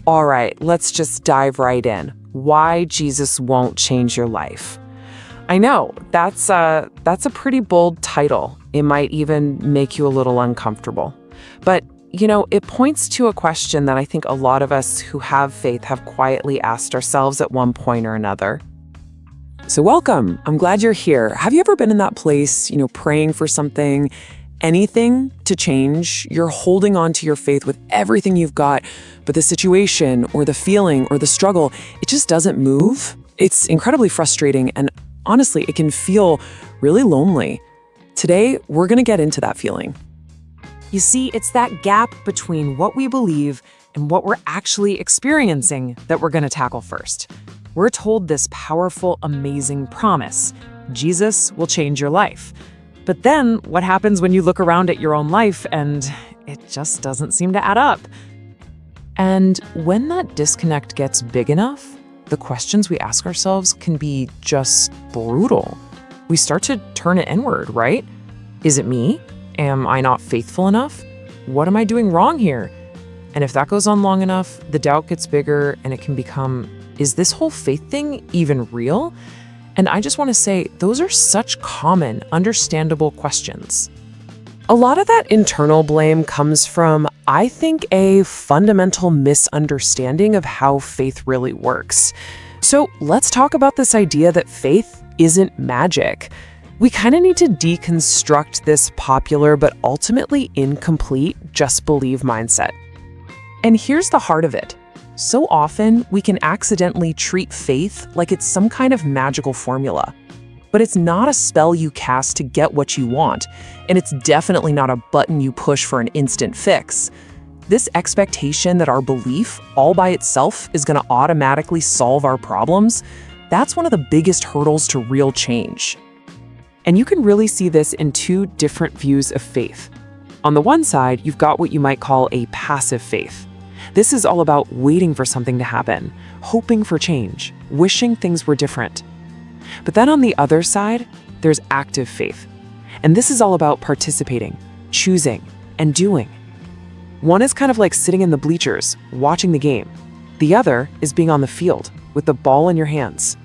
All right, let's just dive right in. Why Jesus won't change your life. I know, that's a pretty bold title. It might even make you a little uncomfortable. But, it points to a question that I think a lot of us who have faith have quietly asked ourselves at one point or another. So welcome. I'm glad you're here. Have you ever been in that place, praying for something, anything to change? You're holding on to your faith with everything you've got, but the situation or the feeling or the struggle, it just doesn't move. It's incredibly frustrating, and honestly, it can feel really lonely. Today, we're going to get into that feeling. You see, it's that gap between what we believe and what we're actually experiencing that we're going to tackle first. We're told this powerful, amazing promise: Jesus will change your life. But then what happens when you look around at your own life and it just doesn't seem to add up? And when that disconnect gets big enough, the questions we ask ourselves can be just brutal. We start to turn it inward, right? Is it me? Am I not faithful enough? What am I doing wrong here? And if that goes on long enough, the doubt gets bigger and it can become, is this whole faith thing even real? And I just want to say, those are such common, understandable questions. A lot of that internal blame comes from, I think, a fundamental misunderstanding of how faith really works. So let's talk about this idea that faith isn't magic. We kind of need to deconstruct this popular but ultimately incomplete just believe mindset. And here's the heart of it. So often, we can accidentally treat faith like it's some kind of magical formula. But it's not a spell you cast to get what you want, and it's definitely not a button you push for an instant fix. This expectation that our belief, all by itself, is going to automatically solve our problems, that's one of the biggest hurdles to real change. And you can really see this in two different views of faith. On the one side, you've got what you might call a passive faith. This is all about waiting for something to happen, hoping for change, wishing things were different. But then on the other side, there's active faith. And this is all about participating, choosing, and doing. One is kind of like sitting in the bleachers, watching the game. The other is being on the field, with the ball in your hands.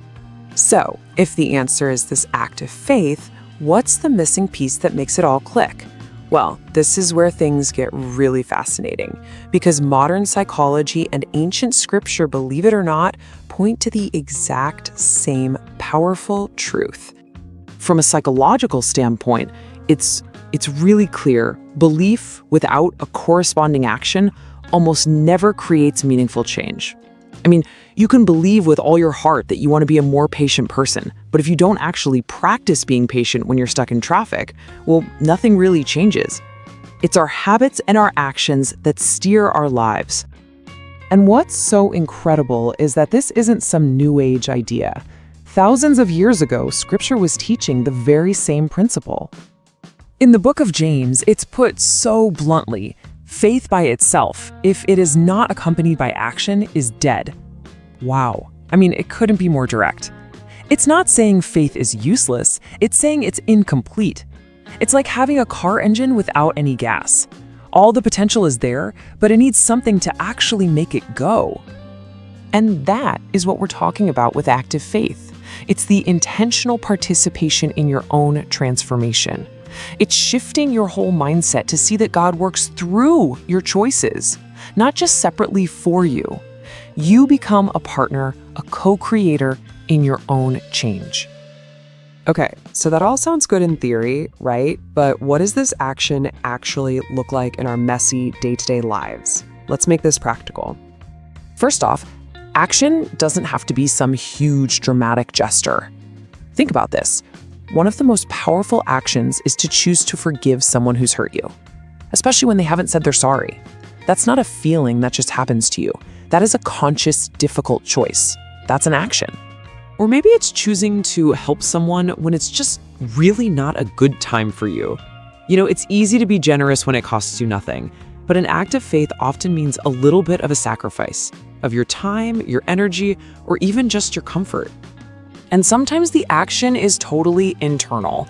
So, if the answer is this active faith, what's the missing piece that makes it all click? Well, this is where things get really fascinating, because modern psychology and ancient scripture, believe it or not, point to the exact same powerful truth. From a psychological standpoint, it's really clear. Belief without a corresponding action almost never creates meaningful change. I mean, you can believe with all your heart that you want to be a more patient person, but if you don't actually practice being patient when you're stuck in traffic, well, nothing really changes. It's our habits and our actions that steer our lives. And what's so incredible is that this isn't some new age idea. Thousands of years ago, Scripture was teaching the very same principle. In the book of James, it's put so bluntly: faith by itself, if it is not accompanied by action, is dead. Wow. I mean, it couldn't be more direct. It's not saying faith is useless, it's saying it's incomplete. It's like having a car engine without any gas. All the potential is there, but it needs something to actually make it go. And that is what we're talking about with active faith. It's the intentional participation in your own transformation. It's shifting your whole mindset to see that God works through your choices, not just separately for you. You become a partner, a co-creator in your own change. Okay, so that all sounds good in theory, right? But what does this action actually look like in our messy day-to-day lives? Let's make this practical. First off, action doesn't have to be some huge dramatic gesture. Think about this. One of the most powerful actions is to choose to forgive someone who's hurt you, especially when they haven't said they're sorry. That's not a feeling that just happens to you. That is a conscious, difficult choice. That's an action. Or maybe it's choosing to help someone when it's just really not a good time for you. It's easy to be generous when it costs you nothing, but an act of faith often means a little bit of a sacrifice of your time, your energy, or even just your comfort. And sometimes the action is totally internal.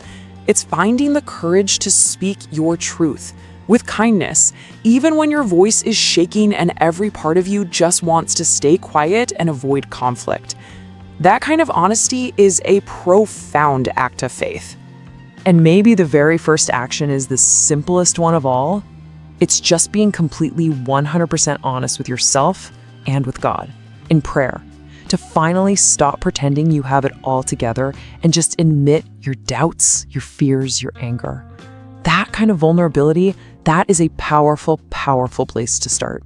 It's finding the courage to speak your truth, with kindness, even when your voice is shaking and every part of you just wants to stay quiet and avoid conflict. That kind of honesty is a profound act of faith. And maybe the very first action is the simplest one of all. It's just being completely 100% honest with yourself and with God in prayer, to finally stop pretending you have it all together and just admit your doubts, your fears, your anger. That kind of vulnerability, that is a powerful, powerful place to start.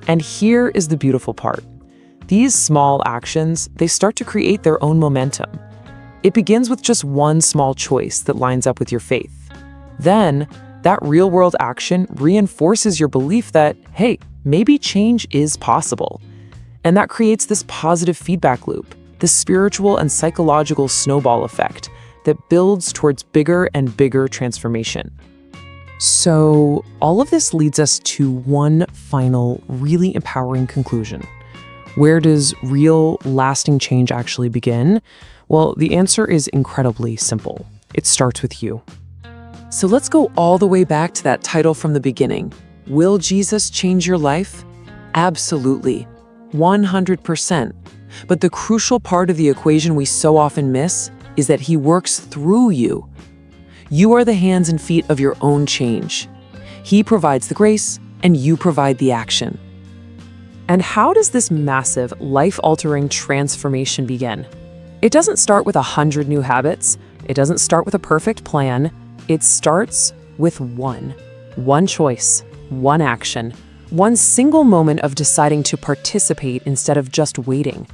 And here is the beautiful part. These small actions, they start to create their own momentum. It begins with just one small choice that lines up with your faith. Then, that real-world action reinforces your belief that, hey, maybe change is possible. And that creates this positive feedback loop, this spiritual and psychological snowball effect that builds towards bigger and bigger transformation. So, all of this leads us to one final, really empowering conclusion. Where does real, lasting change actually begin? Well, the answer is incredibly simple. It starts with you. So let's go all the way back to that title from the beginning. Will Jesus change your life? Absolutely. 100%. But the crucial part of the equation we so often miss is that he works through you. You are the hands and feet of your own change. He provides the grace, and you provide the action. And how does this massive, life-altering transformation begin? It doesn't start with 100 new habits. It doesn't start with a perfect plan. It starts with one choice, one action, one single moment of deciding to participate instead of just waiting.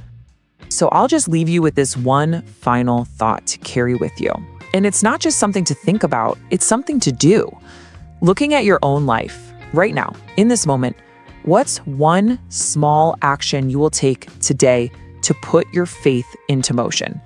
So I'll just leave you with this one final thought to carry with you. And it's not just something to think about, it's something to do. Looking at your own life right now, in this moment, what's one small action you will take today to put your faith into motion?